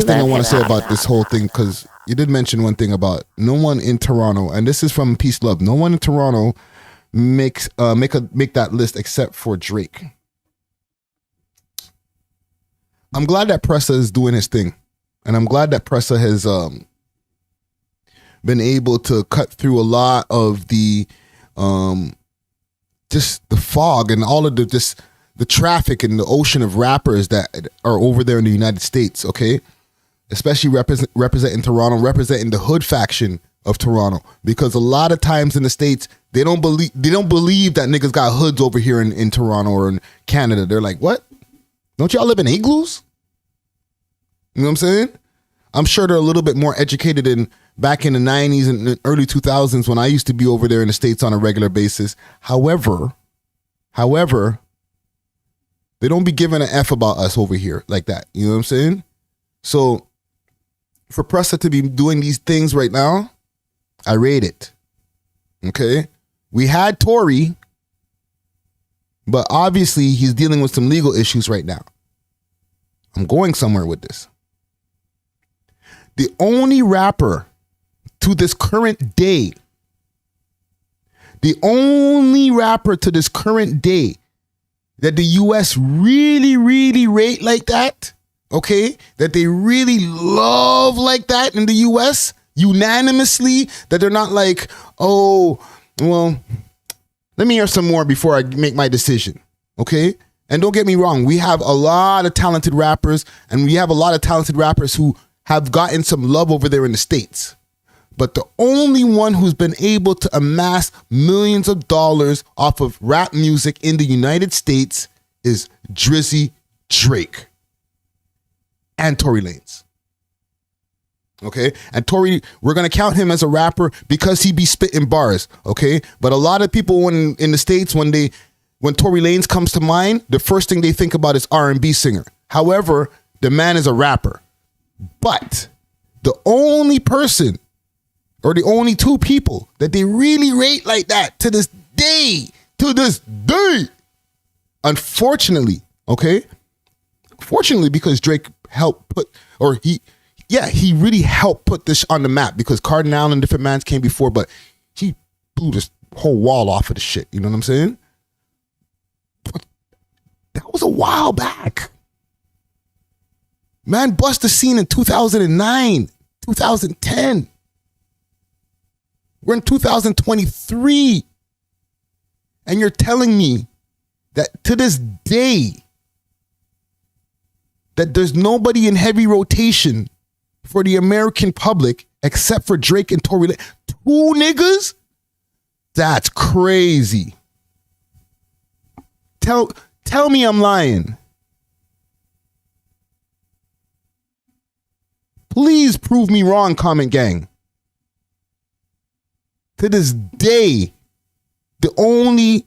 last thing I want to say about this whole thing, because you did mention one thing about no one in Toronto, and this is from Peace Love. No one in Toronto make that list except for Drake. I'm glad that Pressa is doing his thing, and I'm glad that Pressa has been able to cut through a lot of the just the fog and all of the traffic and the ocean of rappers that are over there in the United States, okay? Especially representing Toronto, representing the hood faction of Toronto. Because a lot of times in the States, they don't believe that niggas got hoods over here in Toronto or in Canada. They're like, what? Don't y'all live in igloos? You know what I'm saying? I'm sure they're a little bit more educated than back in the 90s and the early 2000s when I used to be over there in the States on a regular basis. However, they don't be giving an F about us over here like that. You know what I'm saying? So for Pressa to be doing these things right now, I rate it. Okay? We had Tory, but obviously he's dealing with some legal issues right now. I'm going somewhere with this. The only rapper to this current day that the US really, really rate like that, okay, that they really love like that in the US, unanimously, that they're not like, oh, well, let me hear some more before I make my decision, okay? And don't get me wrong, we have a lot of talented rappers, and we have a lot of talented rappers who have gotten some love over there in the States. But the only one who's been able to amass millions of dollars off of rap music in the United States is Drizzy Drake and Tory Lanez. Okay? And Tory, we're going to count him as a rapper because he be spitting bars. Okay? But a lot of people in the States, when Tory Lanez comes to mind, the first thing they think about is R&B singer. However, the man is a rapper. But the only person or the only two people that they really rate like that to this day, unfortunately, okay? Fortunately, because Drake helped put, or he really helped put this on the map, because Cardinal and Different Mans came before, but he blew this whole wall off of the shit. You know what I'm saying? But that was a while back. Man bust the scene in 2009, 2010. We're in 2023. And you're telling me that to this day, that there's nobody in heavy rotation for the American public except for Drake and Tory Lanez. Two niggas? That's crazy. Tell me I'm lying. Please prove me wrong, comment gang. To this day, the only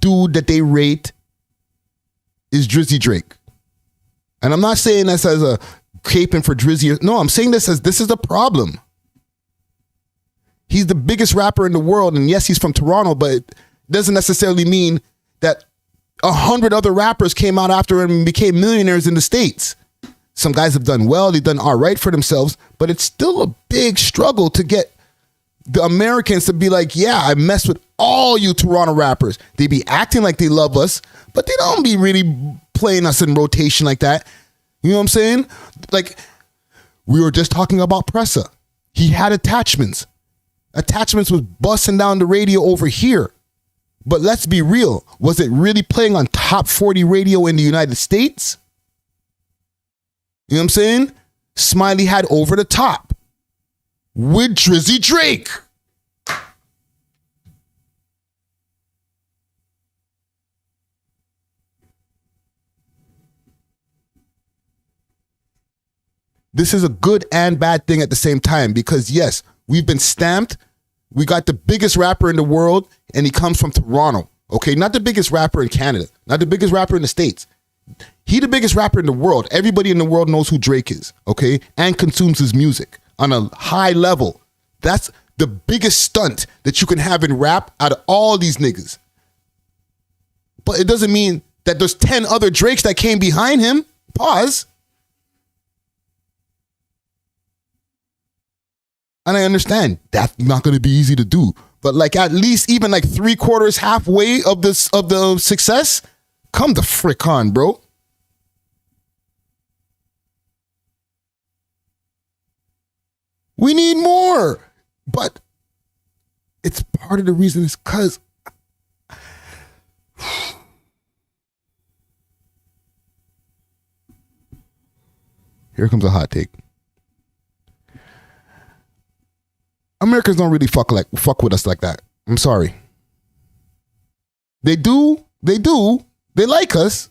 dude that they rate is Drizzy Drake. And I'm not saying this as a caping for Drizzy. No, I'm saying this as this is a problem. He's the biggest rapper in the world, and yes, he's from Toronto, but it doesn't necessarily mean that 100 other rappers came out after him and became millionaires in the States. Some guys have done well, they've done all right for themselves, but it's still a big struggle to get the Americans to be like, yeah, I mess with all you Toronto rappers. They be acting like they love us, but they don't be really playing us in rotation like that. You know what I'm saying? Like, we were just talking about Pressa. He had attachments. Attachments was busting down the radio over here. But let's be real. Was it really playing on top 40 radio in the United States? You know what I'm saying? Smiley had Over the Top with Drizzy Drake. This is a good and bad thing at the same time, because yes, we've been stamped. We got the biggest rapper in the world, and he comes from Toronto. Okay, not the biggest rapper in Canada, not the biggest rapper in the States. He the biggest rapper in the world. Everybody in the world knows who Drake is, okay, and consumes his music on a high level. That's the biggest stunt that you can have in rap out of all these niggas. But it doesn't mean that there's 10 other Drakes that came behind him. Pause. And I understand that's not going to be easy to do. But like at least even like 3/4, halfway of this of the success, come the frick on, bro. We need more. But it's part of the reason is because here comes a hot take. Americans don't really fuck with us like that. I'm sorry. They do. They like us.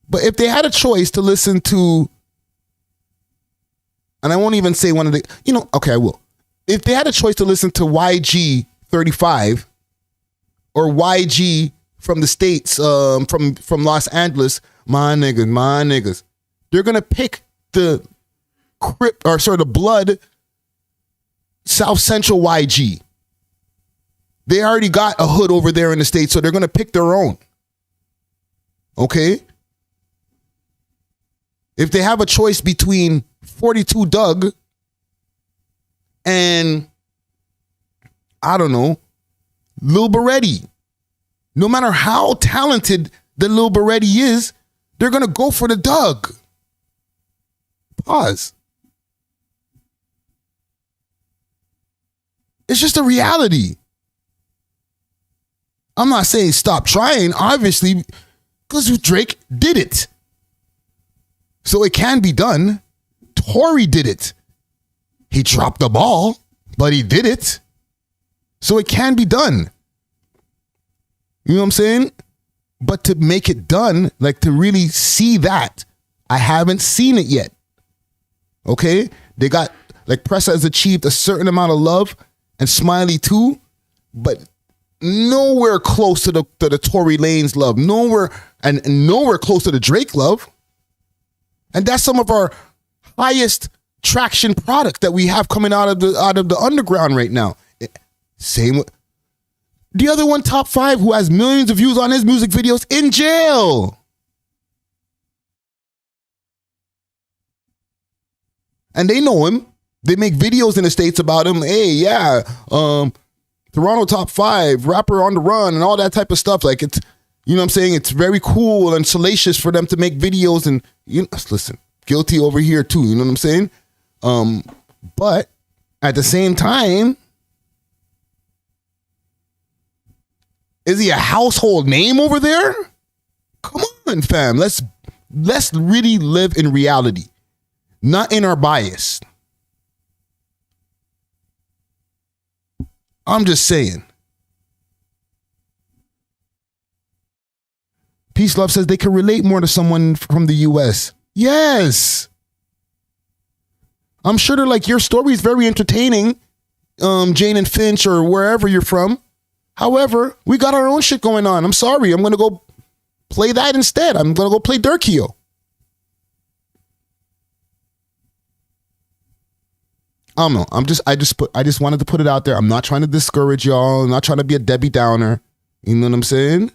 But if they had a choice to listen to, and I won't even say one of the, okay, I will. If they had a choice to listen to YG 35 or YG from the States, from Los Angeles, my niggas, they're gonna pick the blood South Central YG. They already got a hood over there in the States, so they're gonna pick their own. Okay? If they have a choice between 42 Doug and, I don't know, Lil Baretti, no matter how talented the Lil Baretti is, they're going to go for the Doug. Pause. It's just a reality. I'm not saying stop trying, obviously, because Drake did it. So it can be done. Tory did it. He dropped the ball, but he did it. So it can be done. You know what I'm saying? But to make it done, like to really see that, I haven't seen it yet. Okay? They got, like, Pressa has achieved a certain amount of love, and Smiley too, but nowhere close to the Tory Lanez love. Nowhere close to the Drake love. And that's some of our highest traction product that we have coming out of the underground right now. Same with the other one, Top 5, who has millions of views on his music videos, in jail. And they know him. They make videos in the States about him. Hey, yeah, Toronto Top 5, rapper on the run, and all that type of stuff. Like, it's, you know what I'm saying? It's very cool and salacious for them to make videos, and listen, guilty over here too. You know what I'm saying? But at the same time, is he a household name over there? Come on, fam. Let's really live in reality, not in our bias. I'm just saying. Peace Love says they can relate more to someone from the US. Yes. I'm sure they're like, your story is very entertaining, Jane and Finch or wherever you're from. However, we got our own shit going on. I'm sorry. I'm going to go play that instead. I'm going to go play Durkio. I don't know. I just wanted to put it out there. I'm not trying to discourage y'all. I'm not trying to be a Debbie Downer. You know what I'm saying?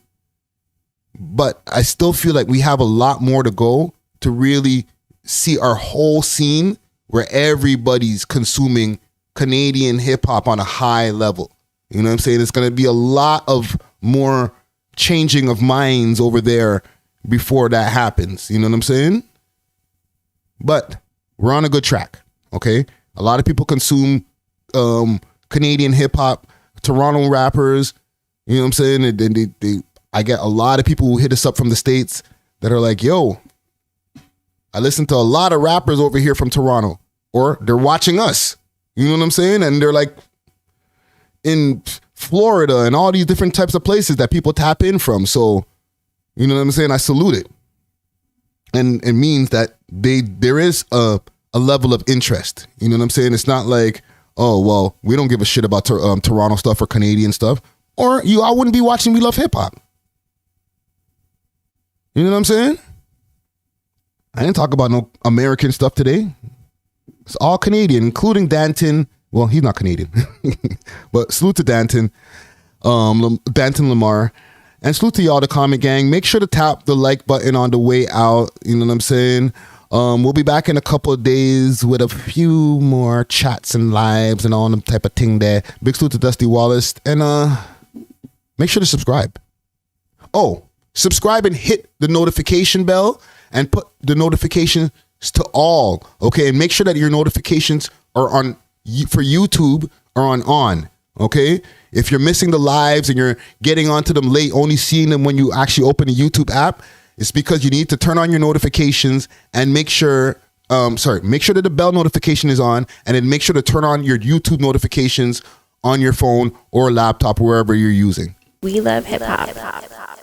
But I still feel like we have a lot more to go to really see our whole scene where everybody's consuming Canadian hip hop on a high level. You know what I'm saying? It's going to be a lot of more changing of minds over there before that happens. You know what I'm saying? But we're on a good track. Okay. A lot of people consume Canadian hip hop, Toronto rappers. You know what I'm saying? And I get a lot of people who hit us up from the States that are like, yo, I listen to a lot of rappers over here from Toronto, or they're watching us. You know what I'm saying? And they're like in Florida and all these different types of places that people tap in from. So, you know what I'm saying? I salute it. And it means that there is a level of interest. You know what I'm saying? It's not like, oh, well, we don't give a shit about Toronto stuff or Canadian stuff. Or I wouldn't be watching We Love Hip Hop. You know what I'm saying? I didn't talk about no American stuff today. It's all Canadian, including Danton. Well, he's not Canadian. But salute to Danton. Danton Lamar. And salute to y'all, the comment gang. Make sure to tap the like button on the way out. You know what I'm saying? We'll be back in a couple of days with a few more chats and lives and all them type of thing there. Big salute to Dusty Wallace. And make sure to subscribe. Oh, subscribe and hit the notification bell and put the notifications to all. Okay, and make sure that your notifications are on for YouTube are on. Okay, if you're missing the lives and you're getting onto them late, only seeing them when you actually open the YouTube app, it's because you need to turn on your notifications and make sure that the bell notification is on, and then make sure to turn on your YouTube notifications on your phone or laptop, wherever you're using. We love hip hop.